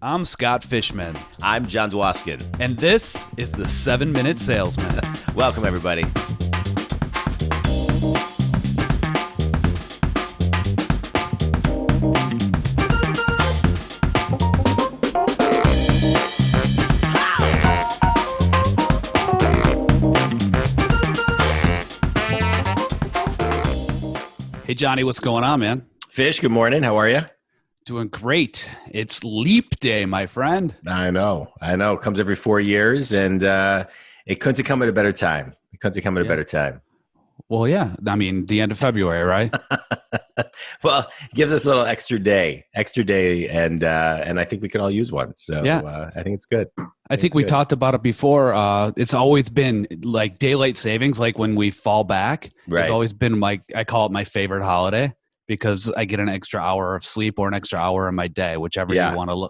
I'm Scott Fishman, I'm John Dwoskin. and this is the 7-Minute Salesman. Welcome, everybody. Hey, Johnny, what's going on, man? Fish, good morning. How are you? Doing great. It's Leap Day, my friend. I know. It comes every 4 years, and it couldn't have come at a better time. Well, yeah. I mean, the end of February, right? Well, it gives us a little extra day, and I think we can all use one. So Yeah. I think it's good. I think we talked about it before. It's always been like daylight savings, like when we fall back. Right. It's always been I call it my favorite holiday because I get an extra hour of sleep or an extra hour in my day, whichever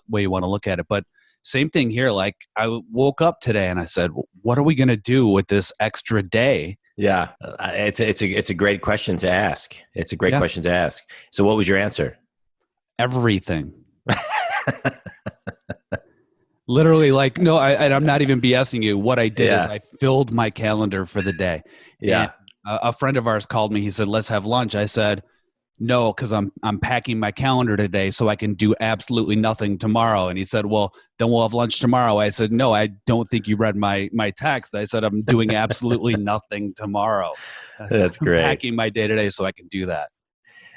way you want to look at it. But same thing here. Like I woke up today and I said, what are we going to do with this extra day? Yeah, it's a great question to ask. Question to ask. So what was your answer? Everything. Literally, like, no, I'm not even BSing you. What I did is I filled my calendar for the day. Yeah. And a friend of ours called me. He said, let's have lunch. I said, no, because I'm packing my calendar today so I can do absolutely nothing tomorrow. And he said, well, then we'll have lunch tomorrow. I said, no, I don't think you read my text. I said, I'm doing absolutely nothing tomorh. That's great. I'm packing my day today so I can do that.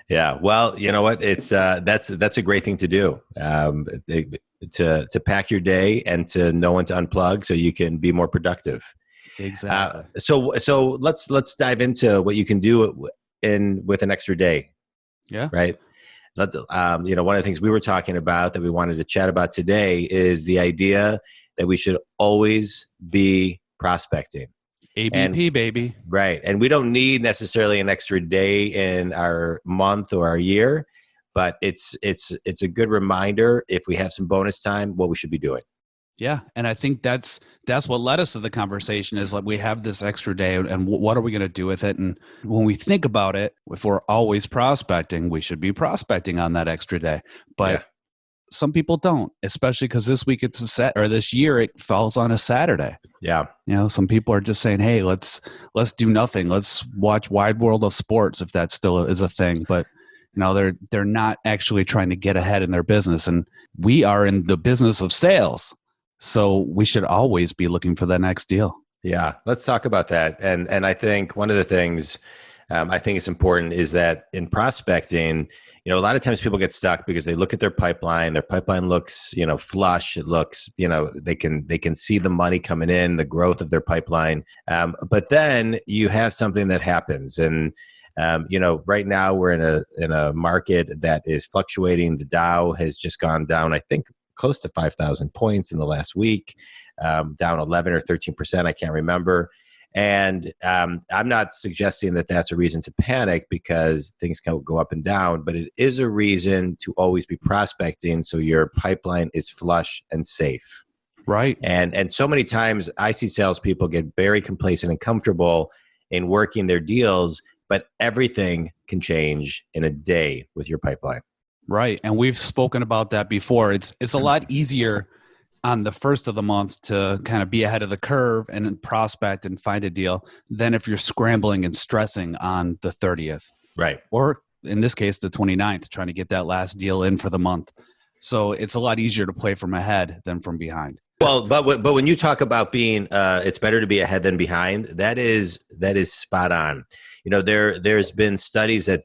Yeah. Well, you know what? It's that's a great thing to do. To pack your day and to know when to unplug so you can be more productive. Exactly. So let's dive into what you can do with an extra day. Yeah. Right. Let's one of the things we were talking about that we wanted to chat about today is the idea that we should always be prospecting. ABP, baby. Right. And we don't need necessarily an extra day in our month or our year, but it's a good reminder if we have some bonus time, what we should be doing. Yeah. And I think that's what led us to the conversation is like we have this extra day and what are we going to do with it? And when we think about it, if we're always prospecting, we should be prospecting on that extra day. But some people don't, especially because this week this year it falls on a Saturday. Yeah. Some people are just saying, hey, let's do nothing. Let's watch Wide World of Sports if that still is a thing. But they're not actually trying to get ahead in their business. And we are in the business of sales. So we should always be looking for the next deal. Yeah, let's talk about that. And I think one of the things I think is important is that in prospecting, a lot of times people get stuck because they look at their pipeline. Their pipeline looks, flush. It looks, they can see the money coming in, the growth of their pipeline. But then you have something that happens, and right now we're in a market that is fluctuating. The Dow has just gone down, I think, close to 5,000 points in the last week, down 11 or 13%. I can't remember. And I'm not suggesting that that's a reason to panic because things can go up and down, but it is a reason to always be prospecting so your pipeline is flush and safe. Right. And so many times I see salespeople get very complacent and comfortable in working their deals, but everything can change in a day with your pipeline. Right. And we've spoken about that before. It's a lot easier on the first of the month to kind of be ahead of the curve and prospect and find a deal than if you're scrambling and stressing on the 30th. Right. Or in this case, the 29th, trying to get that last deal in for the month. So it's a lot easier to play from ahead than from behind. Well, but when you talk about being, it's better to be ahead than behind. That is spot on. There's been studies that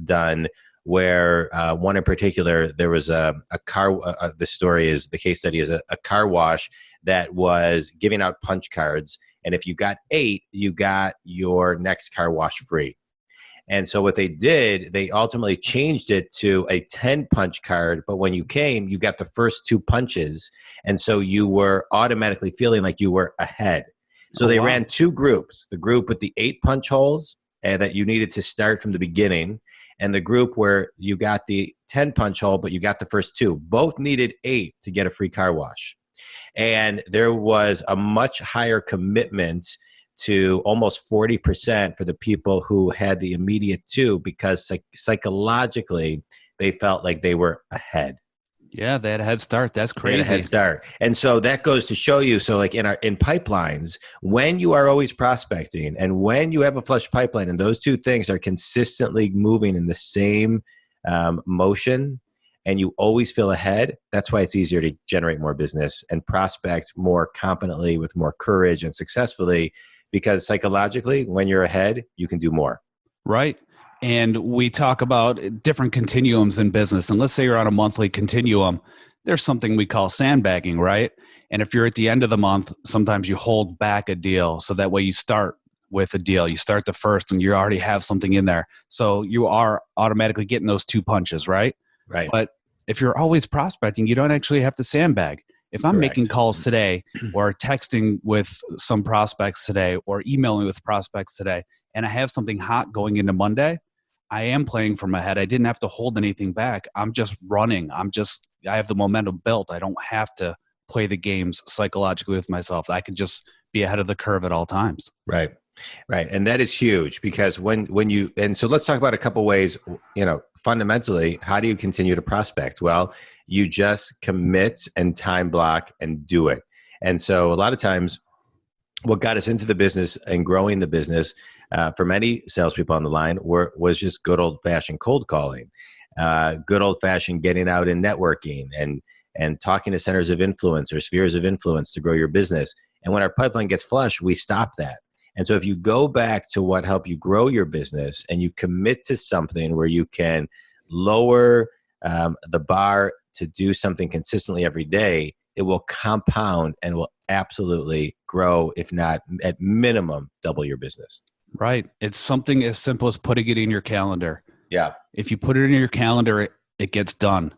done where one in particular, there was a car, the case study is a car wash that was giving out punch cards. And if you got 8, you got your next car wash free. And so what they did, they ultimately changed it to a 10 punch card. But when you came, you got the first 2 punches. And so you were automatically feeling like you were ahead. So they ran 2 groups, the group with the 8 punch holes that you needed to start from the beginning, and the group where you got the 10 punch hole, but you got the first 2. Both needed 8 to get a free car wash. And there was a much higher commitment to almost 40% for the people who had the immediate 2 because psychologically they felt like they were ahead. Yeah, they had a head start. That's They had a head crazy. start. And so that goes to show you. So like in pipelines, when you are always prospecting and when you have a flush pipeline and those two things are consistently moving in the same motion and you always feel ahead, that's why it's easier to generate more business and prospect more confidently with more courage and successfully, because psychologically, when you're ahead, you can do more. Right. And we talk about different continuums in business. And let's say you're on a monthly continuum, there's something we call sandbagging, right? And if you're at the end of the month, sometimes you hold back a deal. So that way you start with a deal. You start the first and you already have something in there. So you are automatically getting those two punches, right? Right. But if you're always prospecting, you don't actually have to sandbag. If I'm making Correct. calls today or texting with some prospects today or emailing with prospects today, and I have something hot going into Monday, I am playing from ahead. I didn't have to hold anything back. I'm just running. I have the momentum built. I don't have to play the games psychologically with myself. I can just be ahead of the curve at all times. Right. Right. And that is huge, because when you, and so let's talk about a couple ways, fundamentally, how do you continue to prospect? Well, you just commit and time block and do it. And so a lot of times what got us into the business and growing the business for many salespeople on the line was just good old fashioned cold calling, good old fashioned getting out and networking and talking to centers of influence or spheres of influence to grow your business. And when our pipeline gets flush, we stop that. And so if you go back to what helped you grow your business and you commit to something where you can lower the bar to do something consistently every day, it will compound and will absolutely grow, if not at minimum, double your business. Right. It's something as simple as putting it in your calendar. Yeah. If you put it in your calendar, it gets done.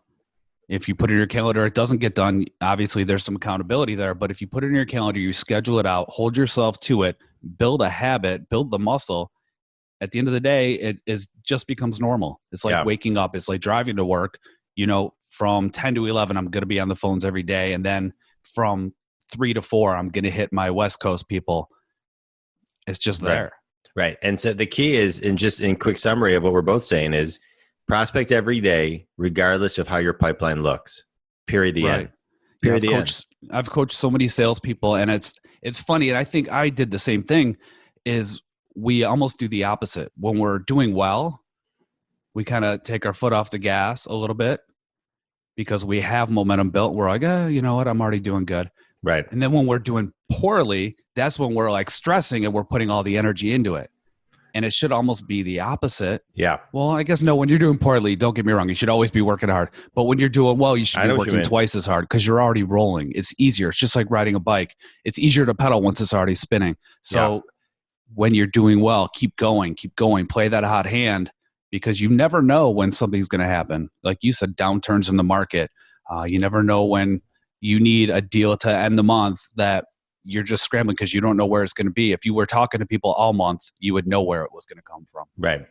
If you put it in your calendar, it doesn't get done. Obviously, there's some accountability there. But if you put it in your calendar, you schedule it out, hold yourself to it, build a habit, build the muscle. At the end of the day, it just becomes normal. It's like waking up. It's like driving to work. From 10 to 11, I'm going to be on the phones every day. And then from 3 to 4, I'm going to hit my West Coast people. It's just there. Right. And so the key is, in quick summary of what we're both saying, is prospect every day, regardless of how your pipeline looks. Period. The end. Period. I've coached so many salespeople, and it's funny. And I think I did the same thing. Is we almost do the opposite. When we're doing well, we kind of take our foot off the gas a little bit because we have momentum built. We're like, you know what? I'm already doing good. Right. And then when we're doing poorly, that's when we're like stressing and we're putting all the energy into it. And it should almost be the opposite. Yeah. Well, I guess no, when you're doing poorly, don't get me wrong, you should always be working hard. But when you're doing well, you should be working twice as hard because you're already rolling. It's easier. It's just like riding a bike. It's easier to pedal once it's already spinning. So when you're doing well, keep going, play that hot hand, because you never know when something's going to happen. Like you said, downturns in the market. You never know when you need a deal to end the month that you're just scrambling because you don't know where it's going to be. If you were talking to people all month, you would know where it was going to come from. Right.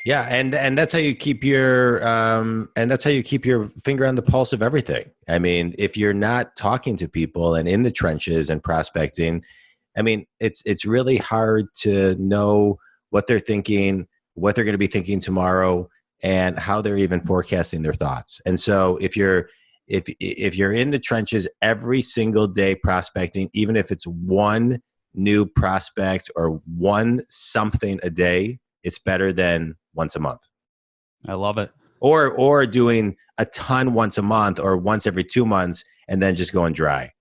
Yeah. And that's how you keep your, finger on the pulse of everything. I mean, if you're not talking to people and in the trenches and prospecting, I mean, it's really hard to know what they're thinking, what they're going to be thinking tomorrow, and how they're even forecasting their thoughts. And so if you're in the trenches every single day prospecting, even if it's one new prospect or one something a day, it's better than once a month. I love it. Or doing a ton once a month or once every 2 months and then just going dry.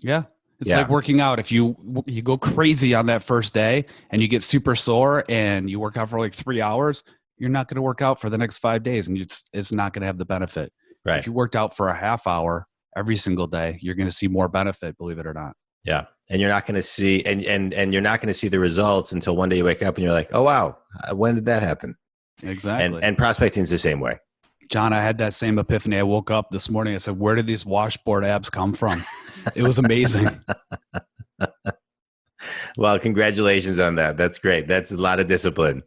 Yeah. It's like working out. If you go crazy on that first day and you get super sore and you work out for like 3 hours, you're not going to work out for the next 5 days, and it's not going to have the benefit. Right. If you worked out for a half hour every single day, you're going to see more benefit, believe it or not. Yeah. And you're not going to see, and you're not going to see the results until one day you wake up and you're like, oh, wow, when did that happen? Exactly. And prospecting is the same way. John, I had that same epiphany. I woke up this morning. I said, where did these washboard abs come from? It was amazing. Well, congratulations on that. That's great. That's a lot of discipline.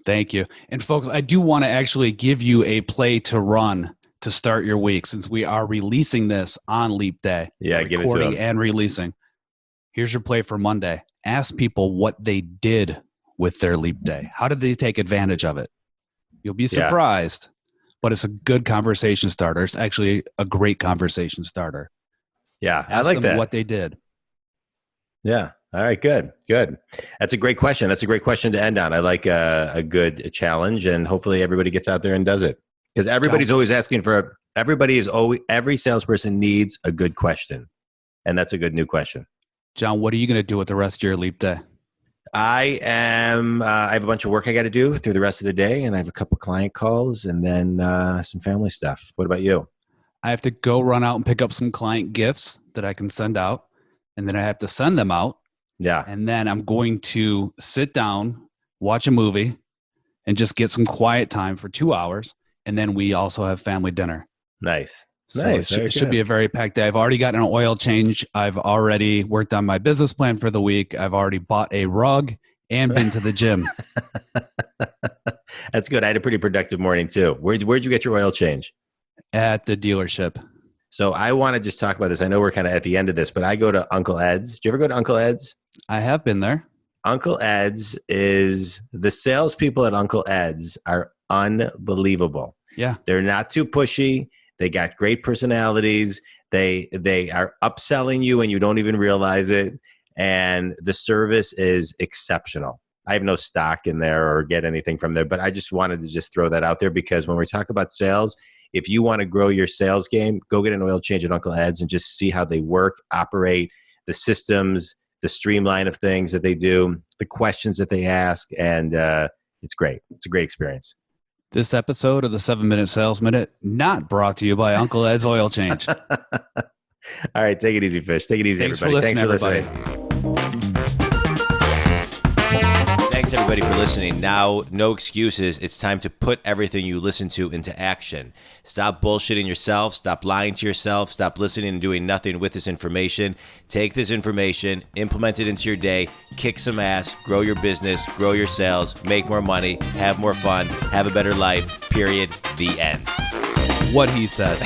Thank you. And folks, I do want to actually give you a play to run to start your week, since we are releasing this on Leap Day. Yeah, give it to them. Recording and releasing. Here's your play for Monday. Ask people what they did with their Leap Day. How did they take advantage of it? You'll be surprised but it's a good conversation starter. It's actually a great conversation starter. Yeah, Ask I like them that. what they did. Yeah. All right. Good. Good. That's a great question. That's a great question to end on. I like a good challenge, and hopefully everybody gets out there and does it, because everybody's always asking for. Every salesperson needs a good question, and that's a good new question. John, what are you going to do with the rest of your leap day? I have a bunch of work I got to do through the rest of the day, and I have a couple client calls, and then some family stuff. What about you? I have to go run out and pick up some client gifts that I can send out, and then I have to send them out. Yeah. And then I'm going to sit down, watch a movie, and just get some quiet time for 2 hours. And then we also have family dinner. Nice. So Nice. it should be a very packed day. I've already gotten an oil change. I've already worked on my business plan for the week. I've already bought a rug and been to the gym. That's good. I had a pretty productive morning too. Where'd you get your oil change? At the dealership. So I want to just talk about this. I know we're kind of at the end of this, but I go to Uncle Ed's. Do you ever go to Uncle Ed's? I have been there. Uncle Ed's is the salespeople at Uncle Ed's are unbelievable. Yeah. They're not too pushy. They got great personalities. They are upselling you and you don't even realize it. And the service is exceptional. I have no stock in there or get anything from there, but I just wanted to just throw that out there, because when we talk about sales, if you want to grow your sales game, go get an oil change at Uncle Ed's and just see how they work, operate, the systems, the streamline of things that they do, the questions that they ask, and it's great. It's a great experience. This episode of the 7-Minute Sales Minute not brought to you by Uncle Ed's Oil Change. All right, take it easy, Fish. Take it easy, everybody. Thanks for listening. Thanks, everybody, for listening. Now, no excuses. It's time to put everything you listen to into action. Stop bullshitting yourself. Stop lying to yourself. Stop listening and doing nothing with this information. Take this information, implement it into your day, kick some ass, grow your business, grow your sales, make more money, have more fun, have a better life, period, the end. What he said.